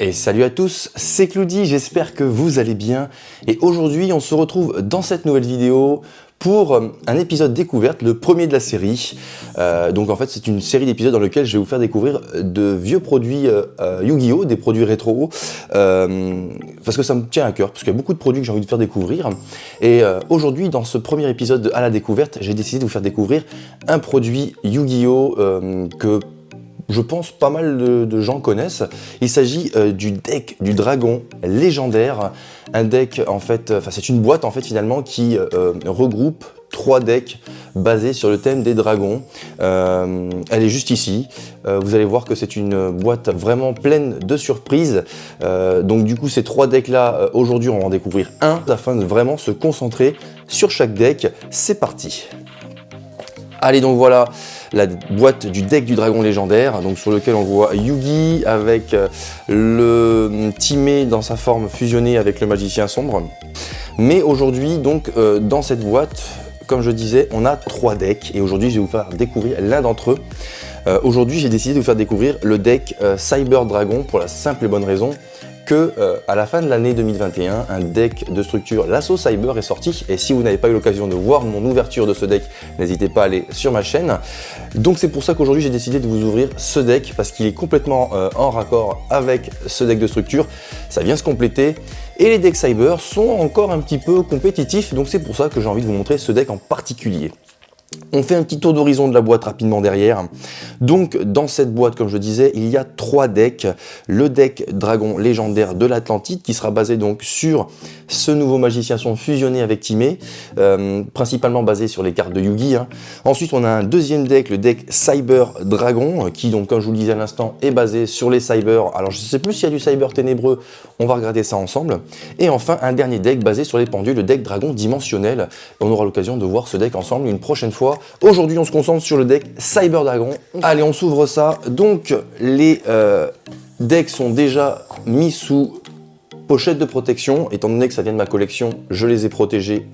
Et salut à tous, c'est Cloudy, j'espère que vous allez bien. Et aujourd'hui, on se retrouve dans cette nouvelle vidéo pour un épisode découverte, le premier de la série. Donc en fait, c'est une série d'épisodes dans lequel je vais vous faire découvrir de vieux produits Yu-Gi-Oh!, des produits rétro, parce que ça me tient à cœur, parce qu'il y a beaucoup de produits que j'ai envie de faire découvrir. Et aujourd'hui, dans ce premier épisode à la découverte, j'ai décidé de vous faire découvrir un produit Yu-Gi-Oh! Que je pense pas mal de gens connaissent. Il s'agit du deck du dragon légendaire. Un deck en fait, c'est une boîte en fait finalement qui regroupe 3 decks basés sur le thème des dragons. Elle est juste ici. Vous allez voir que c'est une boîte vraiment pleine de surprises. Donc du coup ces 3 decks là, aujourd'hui on va en découvrir un afin de vraiment se concentrer sur chaque deck. C'est parti. Allez, donc voilà la boîte du deck du dragon légendaire, donc sur lequel on voit Yugi avec le Timé dans sa forme fusionnée avec le magicien sombre. Mais aujourd'hui, donc dans cette boîte, comme je disais, on a 3 decks et aujourd'hui je vais vous faire découvrir l'un d'entre eux. Aujourd'hui j'ai décidé de vous faire découvrir le deck Cyber Dragon pour la simple et bonne raison que à la fin de l'année 2021, un deck de structure l'Assaut Cyber est sorti, et si vous n'avez pas eu l'occasion de voir mon ouverture de ce deck, n'hésitez pas à aller sur ma chaîne. Donc c'est pour ça qu'aujourd'hui j'ai décidé de vous ouvrir ce deck, parce qu'il est complètement en raccord avec ce deck de structure, ça vient se compléter, et les decks Cyber sont encore un petit peu compétitifs, donc c'est pour ça que j'ai envie de vous montrer ce deck en particulier. On fait un petit tour d'horizon de la boîte rapidement derrière. Donc dans cette boîte, comme je disais, il y a 3 decks. Le deck Dragon légendaire de l'Atlantide qui sera basé donc sur ce nouveau magicien sombre fusionné avec Timé, principalement basé sur les cartes de Yugi. Ensuite on a un deuxième deck, le deck Cyber Dragon, qui donc comme je vous le disais à l'instant est basé sur les Cyber. Alors je ne sais plus s'il y a du Cyber ténébreux, on va regarder ça ensemble. Et enfin un dernier deck basé sur les pendules, le deck Dragon dimensionnel. On aura l'occasion de voir ce deck ensemble une prochaine fois. Aujourd'hui, on se concentre sur le deck Cyber Dragon. Allez, on s'ouvre ça. Donc, les decks sont déjà mis sous pochette de protection. Étant donné que ça vient de ma collection, je les ai protégés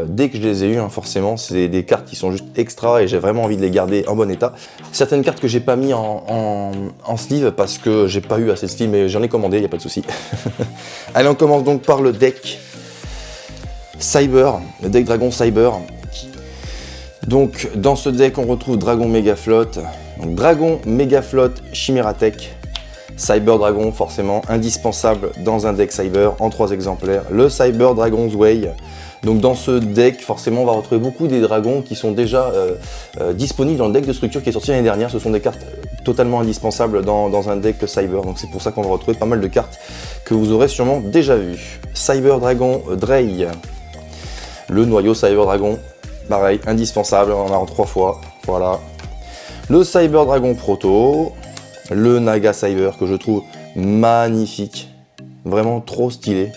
dès que je les ai eus. Forcément, c'est des cartes qui sont juste extra et j'ai vraiment envie de les garder en bon état. Certaines cartes que j'ai pas mis en sleeve parce que j'ai pas eu assez de sleeve, mais j'en ai commandé, il n'y a pas de souci. Allez, on commence donc par le deck Cyber, le deck Dragon Cyber. Donc dans ce deck on retrouve Dragon Megaflot, donc Dragon Megaflot Chimératech, Cyber Dragon forcément indispensable dans un deck Cyber en 3 exemplaires, le Cyber Dragon's Way. Donc dans ce deck forcément on va retrouver beaucoup des dragons qui sont déjà disponibles dans le deck de structure qui est sorti l'année dernière. Ce sont des cartes totalement indispensables dans un deck Cyber, donc c'est pour ça qu'on va retrouver pas mal de cartes que vous aurez sûrement déjà vues. Cyber Dragon Drey, le noyau Cyber Dragon. Pareil, indispensable, on en a en 3 fois, voilà. Le Cyber Dragon Proto, le Naga Cyber que je trouve magnifique, vraiment trop stylé.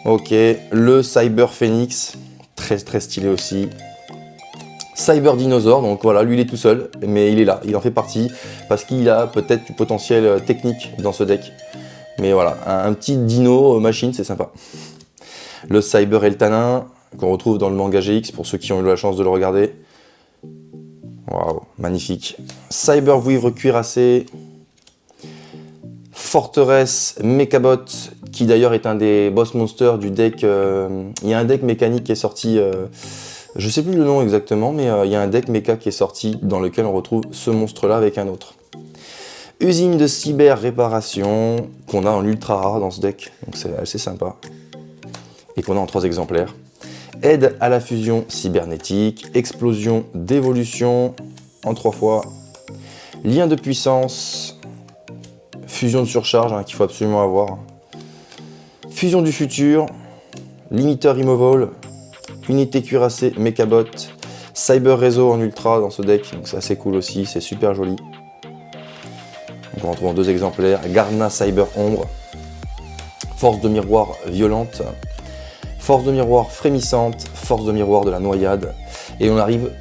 Ok, le Cyber Phoenix, très très stylé aussi. Cyber Dinosaur, donc voilà, lui il est tout seul, mais il est là, il en fait partie, parce qu'il a peut-être du potentiel technique dans ce deck. Mais voilà, un petit dino machine, c'est sympa. Le Cyber Eltanin, qu'on retrouve dans le manga GX pour ceux qui ont eu la chance de le regarder. Waouh, magnifique. Cyber Vouivre cuirassé. Forteresse Mechabot, qui d'ailleurs est un des boss monsters du deck. Il y a un deck mécanique qui est sorti, je sais plus le nom exactement, mais il y a un deck méca qui est sorti dans lequel on retrouve ce monstre-là avec un autre. Usine de cyber réparation, qu'on a en ultra rare dans ce deck, donc c'est assez sympa. Et qu'on a en 3 exemplaires. Aide à la fusion cybernétique, explosion d'évolution en 3 fois, lien de puissance, fusion de surcharge qu'il faut absolument avoir, fusion du futur, limiteur immovable, unité cuirassée Mechabot, cyber réseau en ultra dans ce deck, donc c'est assez cool aussi, c'est super joli. Donc on retrouve en 2 exemplaires, Garna Cyber Ombre, force de miroir violente, force de miroir frémissante, force de miroir de la noyade. Et on arrive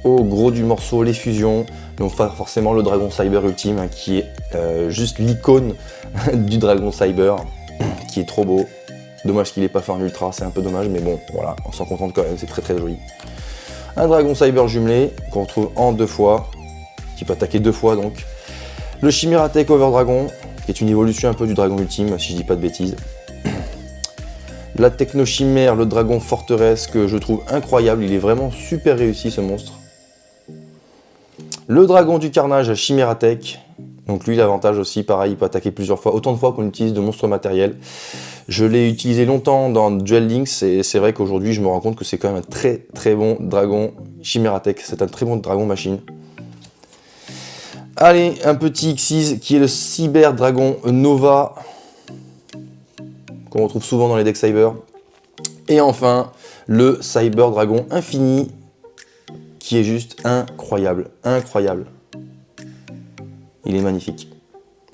au gros du morceau, les fusions. Donc forcément le Dragon Cyber Ultime, qui est juste l'icône du Dragon Cyber, qui est trop beau. Dommage qu'il n'ait pas fait en ultra, c'est un peu dommage, mais bon, voilà, on s'en contente quand même, c'est très très joli. Un Dragon Cyber jumelé, qu'on retrouve en 2 fois, qui peut attaquer 2 fois donc. Le Chimératech Over Dragon, qui est une évolution un peu du dragon ultime, si je dis pas de bêtises. La technochimère, le dragon forteresse, que je trouve incroyable, il est vraiment super réussi ce monstre. Le dragon du carnage, Chimératech. Donc lui, l'avantage aussi, pareil, il peut attaquer plusieurs fois, autant de fois qu'on utilise de monstres matériels. Je l'ai utilisé longtemps dans Duel Links, et c'est vrai qu'aujourd'hui, je me rends compte que c'est quand même un très très bon dragon Chimératech. C'est un très bon dragon machine. Allez, un petit Xyz qui est le Cyber Dragon Nova, qu'on retrouve souvent dans les decks Cyber. Et enfin, le Cyber Dragon Infini, qui est juste incroyable, incroyable. Il est magnifique.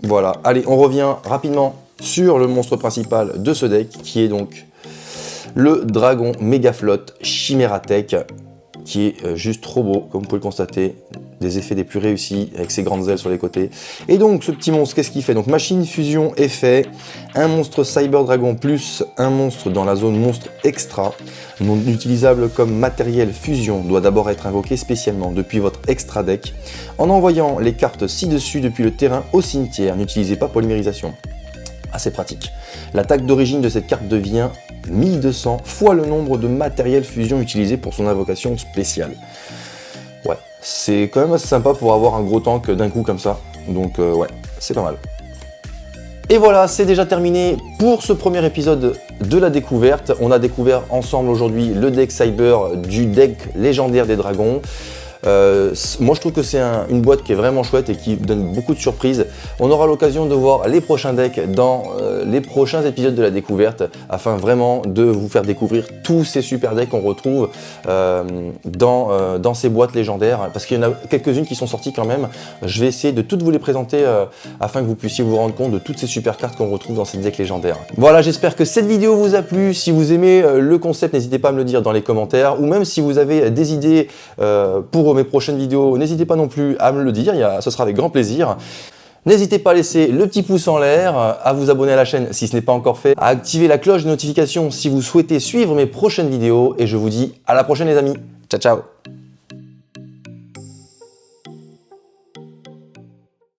Voilà, allez, on revient rapidement sur le monstre principal de ce deck, qui est donc le Dragon Mégaflot Chimératech, qui est juste trop beau, comme vous pouvez le constater. Des effets des plus réussis, avec ses grandes ailes sur les côtés. Et donc, ce petit monstre, qu'est-ce qu'il fait? Donc, machine, fusion, effet, un monstre Cyber Dragon plus un monstre dans la zone monstre extra, non utilisable comme matériel fusion, doit d'abord être invoqué spécialement depuis votre extra deck, en envoyant les cartes ci-dessus depuis le terrain au cimetière. N'utilisez pas polymérisation. Assez pratique. L'attaque d'origine de cette carte devient 1200 fois le nombre de matériel fusion utilisé pour son invocation spéciale. Ouais, c'est quand même assez sympa pour avoir un gros tank d'un coup comme ça. Donc ouais, c'est pas mal. Et voilà, c'est déjà terminé pour ce premier épisode de la découverte. On a découvert ensemble aujourd'hui le deck Cyber du deck légendaire des dragons. Moi je trouve que c'est une boîte qui est vraiment chouette et qui donne beaucoup de surprises. On aura l'occasion de voir les prochains decks dans les prochains épisodes de la découverte, afin vraiment de vous faire découvrir tous ces super decks qu'on retrouve dans ces boîtes légendaires, parce qu'il y en a quelques-unes qui sont sorties quand même. Je vais essayer de toutes vous les présenter afin que vous puissiez vous rendre compte de toutes ces super cartes qu'on retrouve dans ces decks légendaires. Voilà, j'espère que cette vidéo vous a plu. Si vous aimez le concept, n'hésitez pas à me le dire dans les commentaires, ou même si vous avez des idées pour mes prochaines vidéos, n'hésitez pas non plus à me le dire, ce sera avec grand plaisir. N'hésitez pas à laisser le petit pouce en l'air, à vous abonner à la chaîne si ce n'est pas encore fait, à activer la cloche de notification si vous souhaitez suivre mes prochaines vidéos, et je vous dis à la prochaine les amis. Ciao ciao.